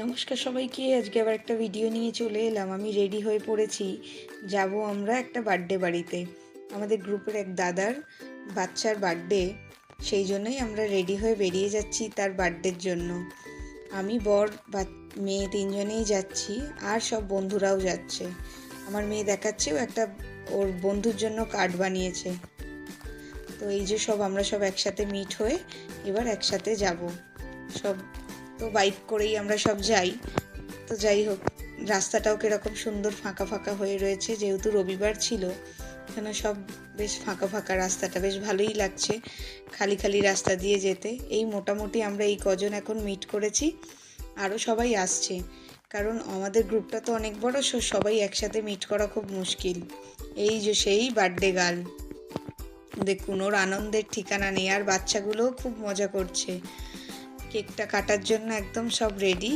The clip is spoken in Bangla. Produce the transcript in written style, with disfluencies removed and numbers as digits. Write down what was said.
নমস্কার সবাইকে। আজকে আবার একটা ভিডিও নিয়ে চলে এলাম। আমি রেডি হয়ে পড়েছি, যাব আমরা একটা বার্থডে বাড়িতে। আমাদের গ্রুপের এক দাদার বাচ্চার বার্থডে, সেই জন্যই আমরা রেডি হয়ে বেরিয়ে যাচ্ছি তার বার্থডের জন্য। আমি, বর, মেয়ে তিনজনেই যাচ্ছি, আর সব বন্ধুরাও যাচ্ছে। আমার মেয়ে দেখাচ্ছে ও একটা ওর বন্ধুর জন্য কার্ড বানিয়েছে। তো এই যে আমরা সব একসাথে মিট হয়ে এবার একসাথে যাব সব। তো বাইক করেই আমরা সব যাই। তো যাই হোক, রাস্তাটাও কিরকম সুন্দর ফাঁকা ফাঁকা হয়ে রয়েছে, যেহেতু রবিবার ছিল। এখানে সব বেশ ফাঁকা ফাঁকা, রাস্তাটা বেশ ভালোই লাগছে খালি খালি রাস্তা দিয়ে যেতে। এই মোটামুটি আমরা এই কজন এখন মিট করেছি, আরও সবাই আসছে, কারণ আমাদের গ্রুপটা তো অনেক বড়, সবাই একসাথে মিট করা খুব মুশকিল। এই যে সেই বার্থডে গার্ল, দেখুন ওর আনন্দের ঠিকানা নেই। আর বাচ্চাগুলোও খুব মজা করছে। কেকটা কাটার জন্য একদম সব রেডি।